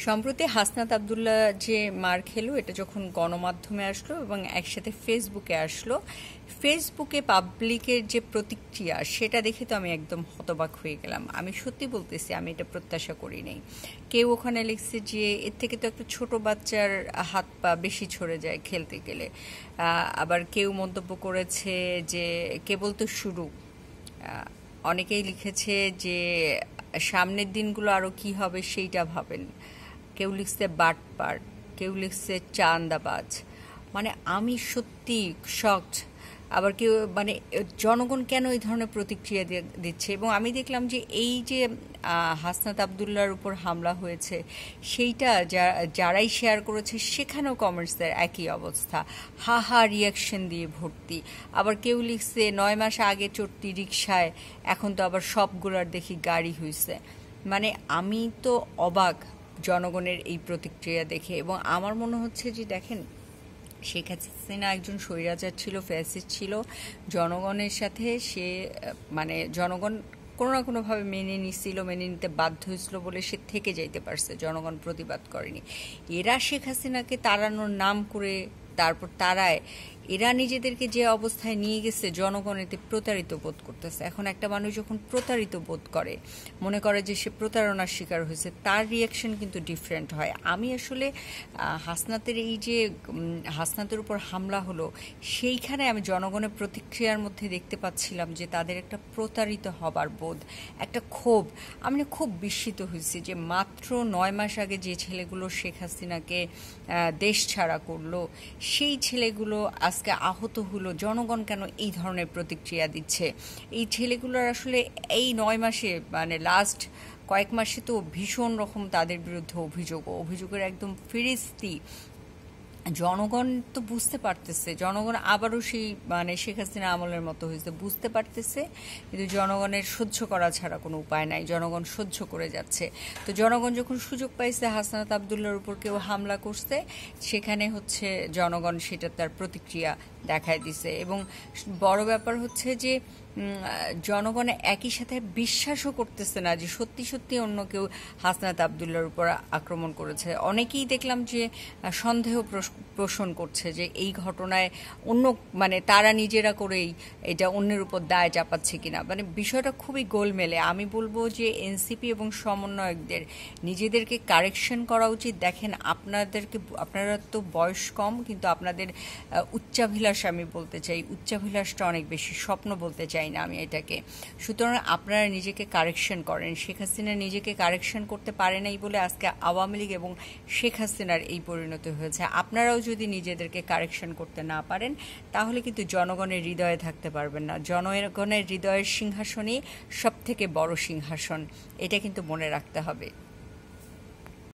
সম্প্রতি হাসনাত আবদুল্লাহ যে মার খেলো এটা যখন গণমাধ্যমে আসলো এবং একসাথে ফেসবুকে আসলো, ফেসবুকে পাবলিকের যে প্রতিক্রিয়া সেটা দেখে তো আমি একদম হতবাক হয়ে গেলাম। আমি সত্যি বলতেছি, আমি এটা প্রত্যাশা করি নাই। কেউ ওখানে লিখছে যে এর থেকে তো একটা ছোট বাচ্চার হাত পা বেশি ছড়ে যায় খেলতে গেলে। আবার কেউ মন্তব্য করেছে যে কেবল তো শুরু। অনেকেই লিখেছে যে সামনের দিনগুলো আরও কি হবে সেইটা ভাবেন। কেউ লিখছে বাটপার, কেউ লিখছে চাঁদাবাজ। মানে আমি সত্যি শকড। আবার কেউ মানে জনগণ কেন এই ধরনের প্রতিক্রিয়া দিচ্ছে। এবং আমি দেখলাম যে এই যে হাসনাত আবদুল্লাহর উপর হামলা হয়েছে সেইটা যারাই শেয়ার করেছে সেখানেও কমেন্টসদের একই অবস্থা, হা হা রিয়াকশন দিয়ে ভর্তি। আবার কেউ লিখছে 9 মাস আগে চড়তি রিকশায়, এখন তো আবার সবগুলার দেখি গাড়ি হয়েছে। মানে আমি তো অবাক জনগণের এই প্রতিক্রিয়া দেখে। এবং আমার মনে হচ্ছে যে দেখেন, শেখ হাসিনা একজন স্বৈরাচার ছিল, ফ্যাসিস্ট ছিল। জনগণের সাথে সে মানে জনগণ কোনো না কোনোভাবে মেনে নিছিল, মেনে নিতে বাধ্য হয়েছিল বলে সে থেকে যাইতে পারছে, জনগণ প্রতিবাদ করেনি। এরা শেখ হাসিনাকে তাড়ানোর নাম করে তারপর তারায় এরা নিজেদেরকে যে অবস্থায় নিয়ে গেছে, জনগণ এতে প্রতারিত বোধ করতেছে। এখন একটা মানুষ যখন প্রতারিত বোধ করে, মনে করে যে সে প্রতারণার শিকার হয়েছে, তার রিয়াকশন কিন্তু ডিফারেন্ট হয়। আমি আসলে হাসনাতের এই যে হাসনাতের উপর হামলা হলো সেইখানে আমি জনগণের প্রতিক্রিয়ার মধ্যে দেখতে পাচ্ছিলাম যে তাদের একটা প্রতারিত হবার বোধ, একটা ক্ষোভ। আমি খুব বিস্মিত হয়েছি যে মাত্র 9 মাস আগে যে ছেলেগুলো শেখ হাসিনাকে দেশ ছাড়া করলো, সেই ছেলেগুলো আজকে আহত হলো। জনগণ কেন এই ধরনের প্রতিক্রিয়া দিচ্ছে? এই ছেলেগুলোর আসলে এই 9 মাসে মানে লাস্ট কয়েক মাসে তো ভীষণ রকম তাদের বিরুদ্ধে অভিযোগের একদম ফিরিস্তি। জনগণ তো বুঝতে পারতেছে, জনগণ আবারও সেই মানে শেখ হাসিনা আমলের মতো হয়েছে, বুঝতে পারতেছে। কিন্তু জনগণের সহ্য করা ছাড়া কোনো উপায় নাই, জনগণ সহ্য করে যাচ্ছে। তো জনগণ যখন সুযোগ পাইছে হাসনাত আবদুল্লাহর উপর কেউ হামলা করছে, সেখানে হচ্ছে জনগণ সেটা তার প্রতিক্রিয়া দেখায় দিছে। এবং বড় ব্যাপার হচ্ছে যে জনগণ একই সাথে বিশ্বাসও করতেছে না যে সত্যি সত্যি অন্য কেউ হাসনাত আবদুল্লাহর উপর আক্রমণ করেছে। অনেকেই দেখলাম যে সন্দেহ পোষণ করছে যে এই ঘটনায় অন্য মানে তারা নিজেরা করেই এটা অন্যের উপর দায় চাপাচ্ছে কিনা। মানে বিষয়টা খুবই গোলমেলে। আমি বলবো যে এনসিপি এবং সমন্বয়কদের নিজেদেরকে কারেকশন করা উচিত। দেখেন, আপনারা তো বয়স কম, কিন্তু আপনাদের উচ্চাভিলাষ, আমি বলতে চাই উচ্চাভিলাষটা অনেক বেশি, স্বপ্ন বলতে চাই না আমি এটাকে। সুতরাং আপনারা নিজেকে কারেকশন করেন। শেখ হাসিনা নিজেকে কারেকশন করতে পারে নাই বলে আজকে আওয়ামী লীগ এবং শেখ হাসিনার এই পরিণতি হয়েছে। আপনারাও যদি নিজেদেরকে কারেকশন করতে না পারেন, তাহলে কিন্তু জনগণের হৃদয়ে থাকতে পারবেন না। জনগণের হৃদয়ের সিংহাসনই সব থেকে বড় সিংহাসন, এটা কিন্তু মনে রাখতে হবে।